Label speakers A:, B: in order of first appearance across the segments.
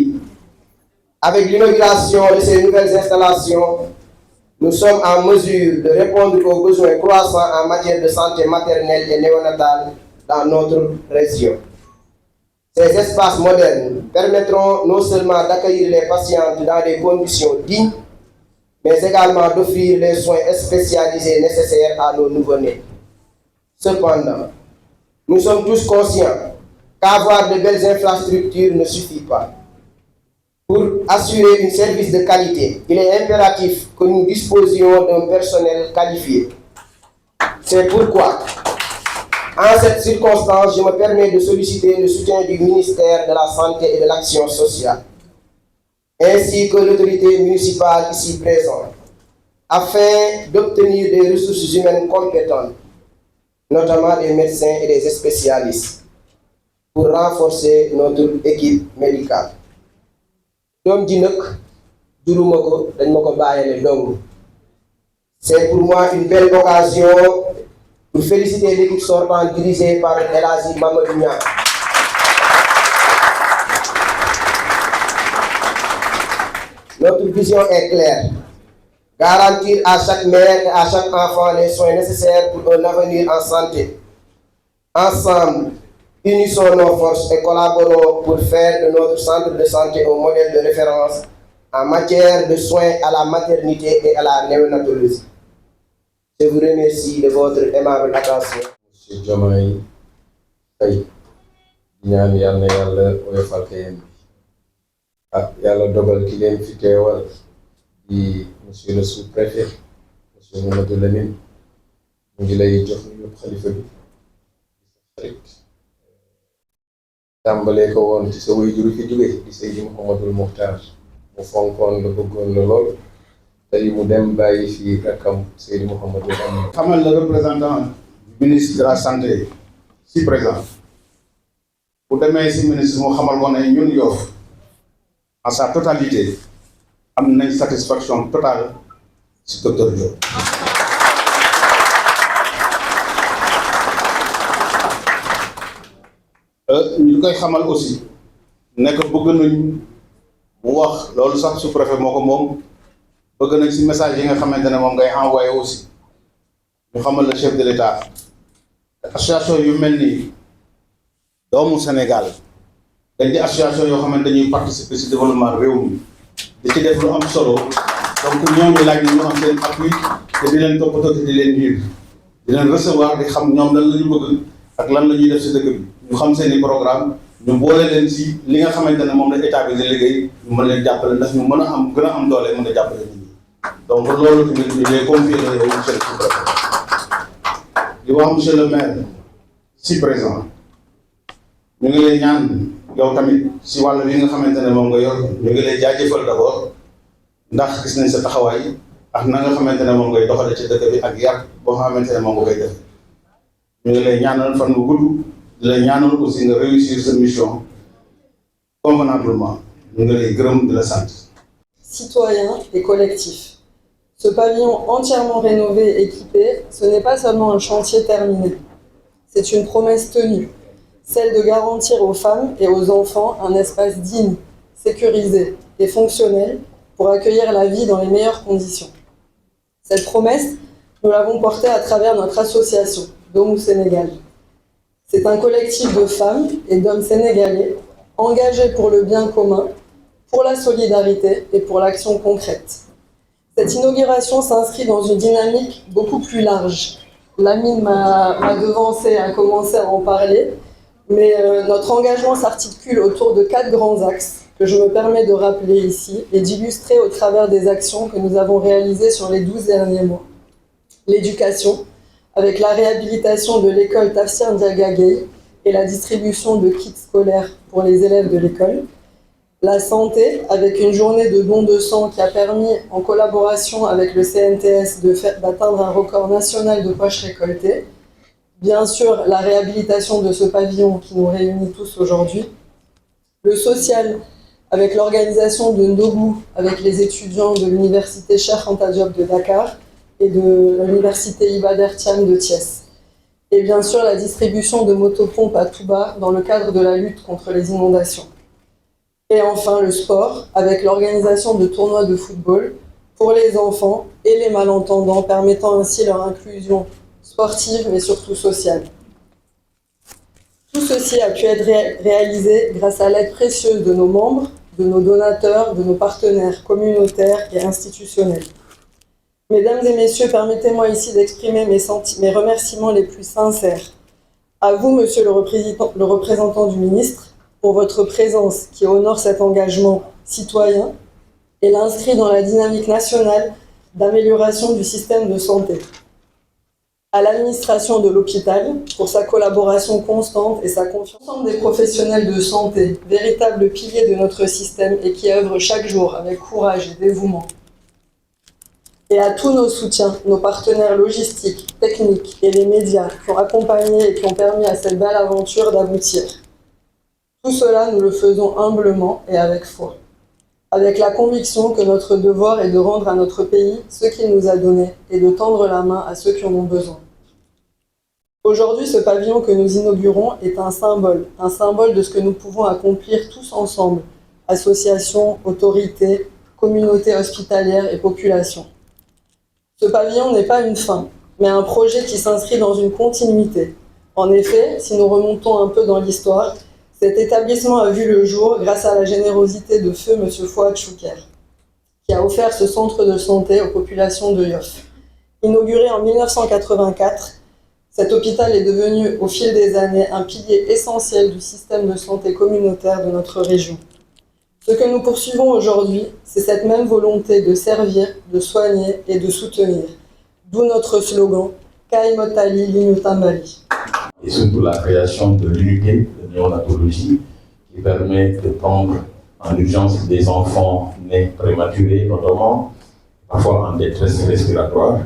A: pays. Avec l'inauguration de ces nouvelles installations, nous sommes en mesure de répondre aux besoins croissants en matière de santé maternelle et néonatale dans notre région. Ces espaces modernes permettront non seulement d'accueillir les patientes dans des conditions dignes, mais également d'offrir les soins spécialisés nécessaires à nos nouveau-nés. Cependant, nous sommes tous conscients qu'avoir de belles infrastructures ne suffit pas. Pour assurer un service de qualité, il est impératif que nous disposions d'un personnel qualifié. C'est pourquoi, en cette circonstance, je me permets de solliciter le soutien du ministère de la Santé et de l'Action sociale, ainsi que l'autorité municipale ici présente, afin d'obtenir des ressources humaines compétentes, notamment des médecins et des spécialistes, pour renforcer notre équipe médicale. C'est pour moi une belle occasion pour féliciter l'équipe sortante dirigée par El Hadji Mamadou Niang. Notre vision est claire: garantir à chaque mère et à chaque enfant les soins nécessaires pour un avenir en santé. Ensemble, unissons nos forces et collaborons pour faire de notre centre de santé un modèle de référence en matière de soins à la maternité et à la néonatologie. Je vous remercie de votre aimable attention.
B: Monsieur Diomaye Faye, ñaan yal na Yàlla oyofal ko yéen bi Yàlla dogal ki leen fi teewal di monsieur le sous-préfet monsieur Mamadou Lamine mu ngi lay jox ñu xalifa bi xarit tàmbalee ko woon ci sa waajur fi jóge di Seydi Mouhamadou Mokhtar mu fonkoon la bëggoon la lool tey mu dem bàyyi fi rakkam Seydi Mouhamadou Lamine.
C: Xamal le représentant du ministre de la santé si présent bu demee si ministre mu xamal ko ne ñun Yoff en sa totalité am nañ satisfaction totale si docteur Diop. ñu koy xamal aussi ne que bëgg nañ mu wax loolu sax sous-préfet moo ko moom bëgg nañ si message yi nga xamante ne moom ngay envoyé aussi ñu xamal le chef de l'État association yu mel ni doomu Sénégal dañ di association yoo xamante dañuy participer si développement réew mi di ci def lu am solo donc ñooñu laaj ñu am seen appui te di leen toppatoo te di leen diir di leen recevoir di xam ñoom lan la ñu bëgg ak lan la ñuy def si dëkk bi ñu xam seen i programme ñu boole leen si li nga xamante ne moom la état bi di liggéey ñu mën leen jàppale ndax ñu mën a am gën a am doole mën a jàppale nit ñi donc loolu tamit ñu lay confier la yow monsieur le sous-préfet di wax monsieur le maire si présent ñu ngi lay ñaan yow tamit si wàll bi nga xamante ne moom nga yor ñu ngi lay jaajëfal d'abord ndax gis nañ sa taxawaay ak na nga xamante ne moom ngay doxale ci dëkk bi ak yar boo xamante ne moom nga koy def ñu ngi lay ñaanal fan bu gudd di lay ñaanal aussi nga réussir sa mission convenablement ñu ngi lay gërëm di la sant.
D: Citoyen et collectif. Ce pavillon entièrement rénové et équipé, ce n'est pas seulement un chantier terminé. C'est une promesse tenue, celle de garantir aux femmes et aux enfants un espace digne, sécurisé et fonctionnel pour accueillir la vie dans les meilleures conditions. Cette promesse, nous l'avons portée à travers notre association, Domou Sénégal. C'est un collectif de femmes et d'hommes sénégalais engagés pour le bien commun, pour la solidarité et pour l'action concrète. Cette inauguration s'inscrit dans une dynamique beaucoup plus large. Lamine m'a devancé, a commencé à en parler, mais notre engagement s'articule autour de 4 grands axes que je me permets de rappeler ici et d'illustrer au travers des actions que nous avons réalisées sur les 12 derniers mois. L'éducation, avec la réhabilitation de l'école Tafsir Ndiaga Gueye et la distribution de kits scolaires pour les élèves de l'école. La santé, avec une journée de don de sang qui a permis, en collaboration avec le CNTS, d'atteindre un record national de poches récoltées. Bien sûr, la réhabilitation de ce pavillon qui nous réunit tous aujourd'hui. Le social, avec l'organisation de Ndogou, avec les étudiants de l'université Cheikh Anta Diop de Dakar et de l'université Iba Der Thiam de Thiès. Et bien sûr, la distribution de motopompes à Touba dans le cadre de la lutte contre les inondations. Et enfin, le sport, avec l'organisation de tournois de football pour les enfants et les malentendants, permettant ainsi leur inclusion sportive, mais surtout sociale. Tout ceci a pu être réalisé grâce à l'aide précieuse de nos membres, de nos donateurs, de nos partenaires communautaires et institutionnels. Mesdames et messieurs, permettez-moi ici d'exprimer mes remerciements les plus sincères. À vous, monsieur le représentant du ministre, pour votre présence qui honore cet engagement citoyen et l'inscrit dans la dynamique nationale d'amélioration du système de santé. À l'administration de l'hôpital pour sa collaboration constante et sa confiance. L'ensemble des professionnels de santé, véritables piliers de notre système et qui œuvrent chaque jour avec courage et dévouement. Et à tous nos soutiens, nos partenaires logistiques, techniques et les médias qui ont accompagné et qui ont permis à cette belle aventure d'aboutir. Tout cela, nous le faisons humblement et avec foi, avec la conviction que notre devoir est de rendre à notre pays ce qu'il nous a donné et de tendre la main à ceux qui en ont besoin. Aujourd'hui, ce pavillon que nous inaugurons est un symbole de ce que nous pouvons accomplir tous ensemble, associations, autorités, communautés hospitalières et populations. Ce pavillon n'est pas une fin, mais un projet qui s'inscrit dans une continuité. En effet, si nous remontons un peu dans l'histoire, cet établissement a vu le jour grâce à la générosité de feu M. Fouad Chouker, qui a offert ce centre de santé aux populations de Yoff. Inauguré en 1984, cet hôpital est devenu au fil des années un pilier essentiel du système de santé communautaire de notre région. Ce que nous poursuivons aujourd'hui, c'est cette même volonté de servir, de soigner et de soutenir. D'où notre slogan « Kaimotali Linyutambali ».
E: Et surtout la création de l'unité de néonatologie qui permet de prendre en urgence des enfants nés prématurés, notamment, parfois en détresse respiratoire.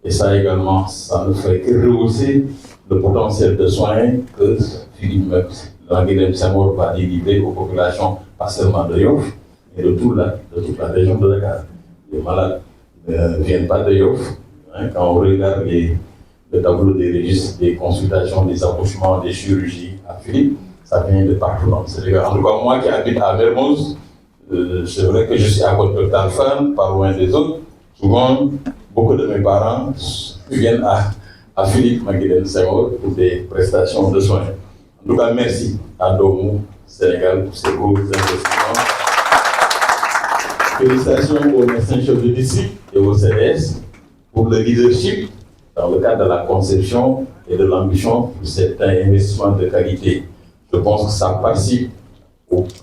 E: Et ça également, ça ne fait que rehausser le potentiel de soins que Philippe Languilhem Senghor va délivrer aux populations, pas seulement de Yoff, mais de toute la région de Dakar. Les malades ne viennent pas de Yoff. Quand on regarde le tableau des registres, des consultations, des accouchements, des chirurgies à Philippe, ça vient de partout dans le Sénégal. En tout cas, moi qui habite à Mermoz, c'est vrai que je suis à côté de Talfan, pas loin des autres. Souvent, beaucoup de mes parents viennent à Philippe Languilhem Senghor pour des prestations de soins. En tout cas, merci à Domou Sénégal pour ces gros investissements. Félicitations aux médecins-chefs de district et au CDS pour le leadership dans le cadre de la conception et de l'ambition pour certains investissements de qualité. Je pense que ça participe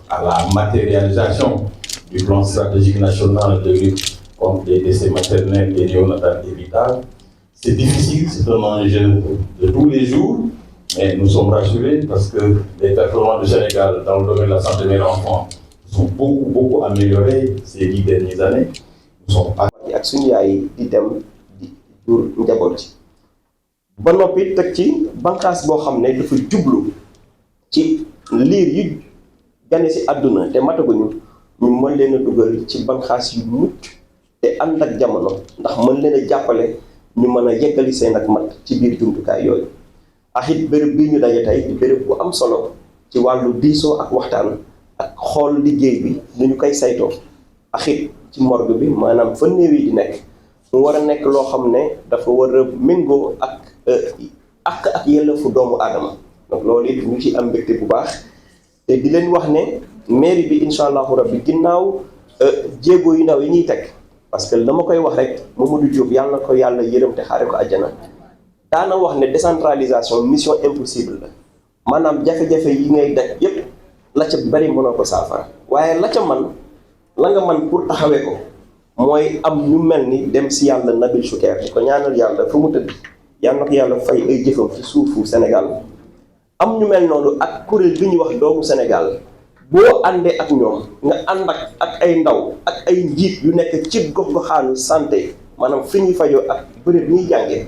E: à la matérialisation du plan stratégique national de lutte contre les décès maternels et néonatales évitables. C'est difficile, c'est un enjeu de tous les jours, mais nous sommes rassurés parce que les performances du Sénégal dans le domaine de la santé de l'enfant sont beaucoup améliorées ces 10 dernières années. Nous sommes pas.
A: ak suñu yaay di dem di jur njaboot ci ba noppi teg ci bànqaas boo xam ne dafa jublu ci liir yi gane si àdduna te mataguñu ñu mën leen a dugal ci bànqaas yu mucc te ànd ak jamono ndax mën leen a jàppale ñu mën a yeggali seen ak mat ci biir jumtukaay yooyu. ak it béréb bii ñu daje tey di béréb bu am solo ci wàllu diisoo ak waxtaan ak xool liggéey bi nu ñu koy saytoo ak it ci morgue bi maanaam fa néew yi di nekk mu war a nekk loo xam ne dafa war a méngoo ak yelleefu doomu aadama. donc loolu it ñu ci am mbégte bu baax te di leen wax ne mairie bi incha allahu rabbi ginnaaw jéego yu ndaw yi ñuy teg parce que dama koy wax rek Mamadou Diop yàlla na ko yàlla yërëm te xaare ko àjjana daana wax ne décentralisation mission impossible la maanaam jafe-jafe yi ngay daj yépp la ca bari mënoo ko saafara waaye la ca la nga man pour taxawee ko mooy am ñu mel ni dem si yàlla Nabil Choucair di ko ñaanal yàlla fu mu tëdd yàlla na ko yàlla fay ay jëfam ci suufu Sénégal am ñu mel noonu ak kuréel bi ñuy wax doomu Sénégal boo àndee ak ñoom nga ànd ak ay ndaw ak ay njiit yu nekk ci gox-goxaanu santé maanaam fi ñuy fajoo ak bërëb ñuy jàngee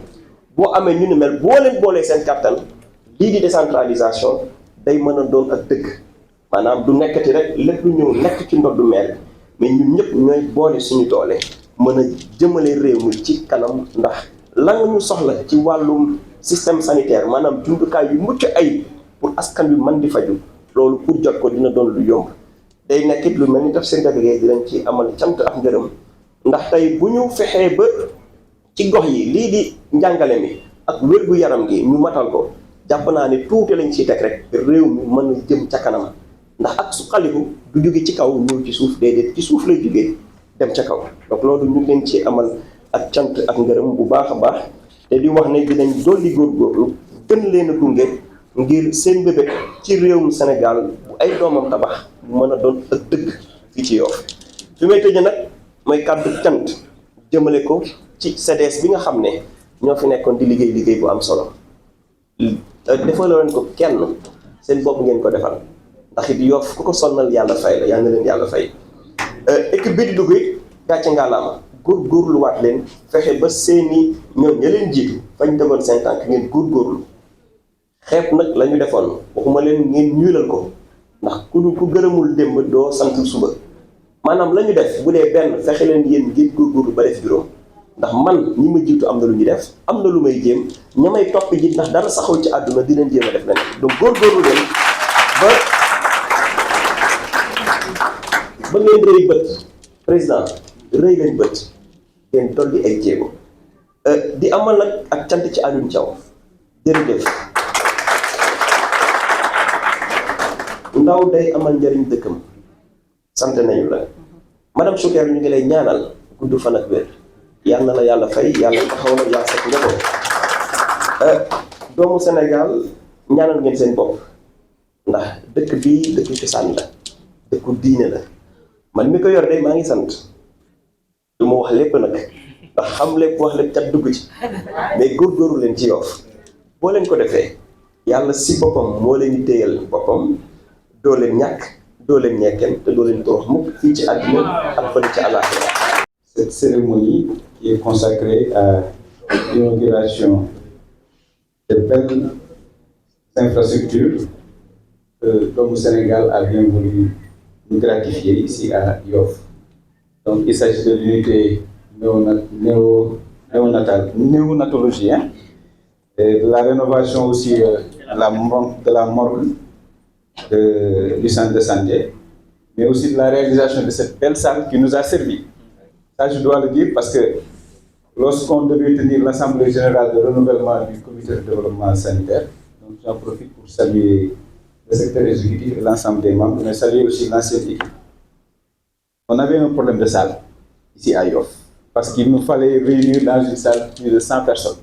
A: boo amee ñu ni mel boo leen boolee seen kattan lii di décentralisation day mën a doon ak dëgg maanaam du nekkati rek lépp lu ñëw nekk ci ndoddu maire mais ñun ñëpp ñooy boole suñu doole mën a jëmale réew mi ci kanam ndax la nga ñu soxla ci wàllum système sanitaire maanaam jumtukaay yu mucc ayib pour askan wi mën di faju loolu pour jot ko dina doon lu yomb day nekkit lu mel ni daf seen dagagee di leen ci amal cant ak ngërëm ndax tey bu ñu fexee ba ci gox yi lii di njàngale mi ak wér-gu-yaram gi ñu matal ko jàpp naa ne tuuti lañ ciy teg rek réew mi mën a jëm ca kanam ndax ak su xaliku du jóge ci kaw ñëw ci suuf déedéet ci suuf lay jógee dem ca kaw donc loolu ñu leen ci amal ak cant ak ngërëm bu baax a baax te di wax ne dinañ dolli góorgóorlu gën leen a gunge ngir seen bébét ci réewum Sénégal bu ay doomam tabax mu mën a doon ak dëgg fii ci Yoff fi may tëjee nag mooy kàddu cant jëmale ko ci CDS bi nga xam ne ñoo fi nekkoon di liggéey bu am solo defaloo leen ko kenn seen bopp ngeen ko defal ndax it Yoff ku ko sonnal yàlla fay la yal na leen yàlla fay équipe bi di dugg it gàcce ngalaama góorgóorluwaat leen fexe ba seeni ñoom ña leen jiitu fañ tegoon seen tànk ngeen góorgóorlu xeeb nag la ñu defoon waxuma leen ngeen ñuulal ko ndax ku gërëmul démb doo sant suba maanaam la ñu def bu dee benn fexe leen yéen ngeen góorgóorlu ba def juróom ndax man ñi ma jiitu am na lu ñu def am na lu may jéem ña may topp ji ndax dara saxul ci àdduna di leen jéem a def leneen donc góorgóorlu leen ba ngeen rëy bët président rëy leen bët ngeen dolli ay jéego di amal nag ak cant ci Alioune Thiaw jërëjëf ndaw day amal njëriñ dëkkam sant nañu la madame Choucair ñu ngi lay ñaanal gudd fan ak wér yal na la yàlla fay yàlla taxaw na yaa sekk njaboot doomu Sénégal ñaanal ngeen seen bopp ndax dëkk bii dëkk cosaan la dëkku diine la man mi ko yor de maa ngi sant du ma wax lépp nag ndax xam lépp wax lépp cat dugg ci mais góorgóorlu leen ci Yoff boo leen ko defee yàlla si boppam moo leen di téyal boppam doo leen ñàkk doo leen ñekkeen te doo leen torox mukk fii ci àddina ak fële ci àllaaxira.
F: Cette cérémonie qui est consacrée à l'inauguration de belles infrastructures que Doomu Sénégal a bien voulu nous gratifier ici à Yoff. Donc il s'agit de l'unité néonatologie, et de la rénovation aussi de la morgue du centre de santé, mais aussi de la réalisation de cette belle salle qui nous a servi. Ça, je dois le dire parce que lorsqu'on devait tenir l'Assemblée générale de renouvellement du comité de développement sanitaire, donc j'en profite pour saluer le secrétaire exécutif et l'ensemble des membres, mais saluer aussi l'ancienne équipe. On avait un problème de salle ici à Yoff, parce qu'il nous fallait réunir dans une salle plus de 100 personnes.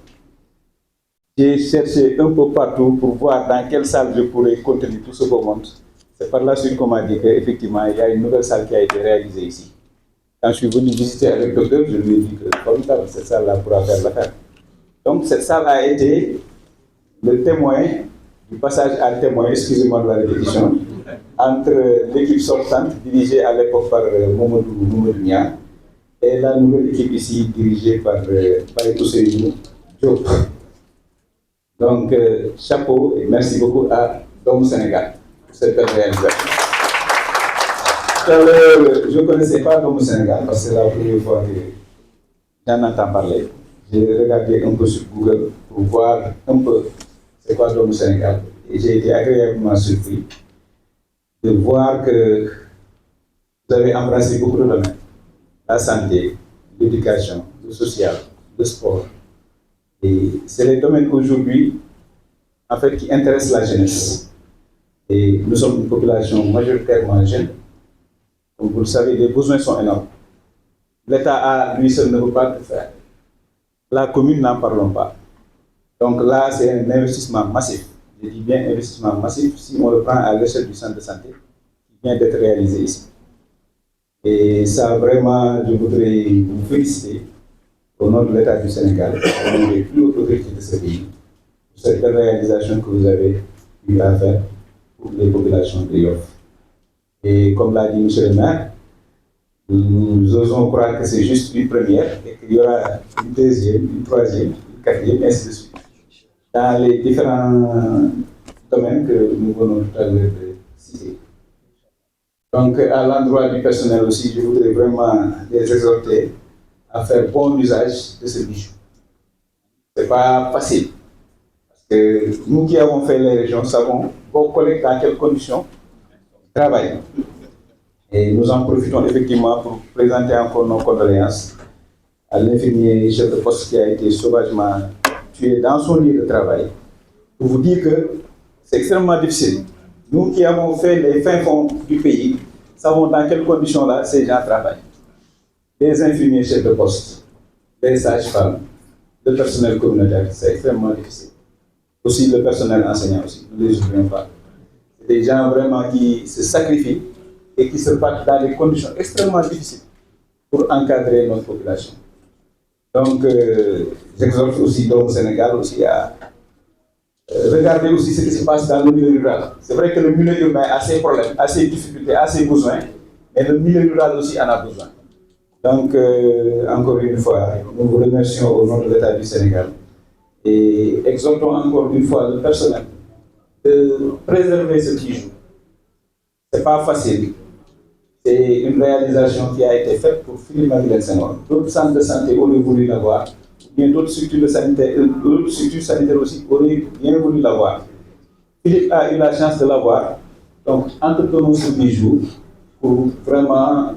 F: J'ai cherché un peu partout pour voir dans quelle salle je pourrais contenir tout ce beau monde. C'est par la suite qu'on m'a dit qu'effectivement, il y a une nouvelle salle qui a été réalisée ici. Quand je suis venu visiter avec le docteur, je lui ai dit que formidable, cette salle-là pourra faire l'affaire. Donc cette salle a été le témoin, du passage à témoin, excusez-moi de la répétition, entre l'équipe sortante, dirigée à l'époque par Mamadou Nia, et la nouvelle équipe ici, dirigée par Ousseynou Diop. Donc, chapeau et merci beaucoup à Doomu Sénégal pour cette belle réalisation. Je ne connaissais pas Doomu Sénégal parce que c'est la première fois que j'en entends parler. J'ai regardé un peu sur Google pour voir un peu c'est quoi Doomu Sénégal. Et j'ai été agréablement surpris de voir que vous avez embrassé beaucoup de domaines. La santé, l'éducation, le social, le sport. Et c'est les domaines aujourd'hui, en fait, qui intéressent la jeunesse. Et nous sommes une population majoritairement jeune. Comme vous le savez, les besoins sont énormes. L'État, lui seul, ne peut pas tout faire. La commune, n'en parlons pas. Donc là, c'est un investissement massif. Je dis bien investissement massif si on le prend à l'échelle du centre de santé qui vient d'être réalisé ici. Et ça, vraiment, je voudrais vous féliciter au nom de l'État du Sénégal, au nom des plus hautes autorités de ce pays, pour cette belle réalisation que vous avez eu à faire pour les populations de Yoff. Et comme l'a dit M. le maire, nous osons croire que c'est juste une première et qu'il y aura une deuxième, une troisième, une quatrième, et ainsi de suite, dans les différents domaines que nous venons tout à l'heure de citer. Donc, à l'endroit du personnel aussi, je voudrais vraiment les exhorter à faire bon usage de ce bijou. Ce n'est pas facile. Parce que nous qui avons fait les régions savons vos collègues dans quelles conditions travaillent. Et nous en profitons effectivement pour présenter encore nos condoléances à l'infirmier chef de poste qui a été sauvagement tué dans son lieu de travail. Pour vous dire que c'est extrêmement difficile. Nous qui avons fait les fins fonds du pays, savons dans quelles conditions là ces gens travaillent. Les infirmiers chefs de poste, les sages-femmes, le personnel communautaire, c'est extrêmement difficile. Aussi le personnel enseignant aussi, ne les oublions pas. C'est des gens vraiment qui se sacrifient et qui se battent dans des conditions extrêmement difficiles pour encadrer notre population. Donc, j'exhorte aussi au Sénégal aussi à regarder aussi ce qui se passe dans le milieu rural. C'est vrai que le milieu urbain a ses problèmes, a ses difficultés, a ses besoins, mais le milieu rural aussi en a besoin. Donc, encore une fois, nous vous remercions au nom de l'État du Sénégal et exhortons encore une fois le personnel de préserver ce qui joue. Ce n'est pas facile. C'est une réalisation qui a été faite pour Philippe Maguilène Senghor. D'autres centres de santé auraient voulu l'avoir, bien d'autres structures sanitaires aussi auraient bien voulu l'avoir. Philippe a eu la chance de l'avoir, donc entretenons ce bijou pour vraiment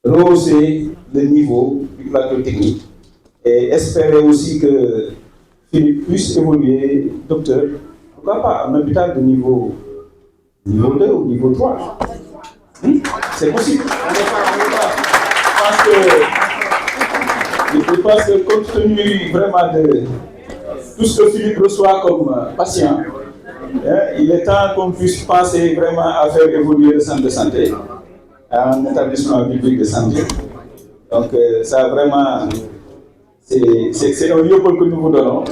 F: rehausser le niveau du plateau technique et espérer aussi que Philippe puisse évoluer docteur, pourquoi pas un hôpital de niveau 2 ou niveau 3. C'est possible. Je pense que compte tenu vraiment de tout ce que Philippe reçoit comme patient, il est temps qu'on puisse penser vraiment à faire évoluer le centre de santé en établissement public de santé. Donc ça vraiment, c'est un lieu que nous vous donnons.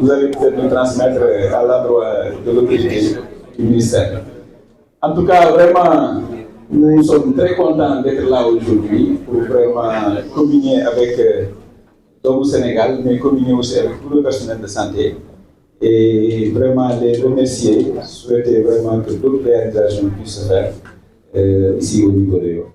F: Vous allez peut-être nous transmettre à l'endroit de l'autorité du ministère. En tout cas, vraiment, nous sommes très contents d'être là aujourd'hui pour vraiment communier avec le Sénégal, mais communier aussi avec tout le personnel de santé et vraiment les remercier, souhaiter vraiment que d'autres réalisations puissent se faire ici au niveau de Yoff.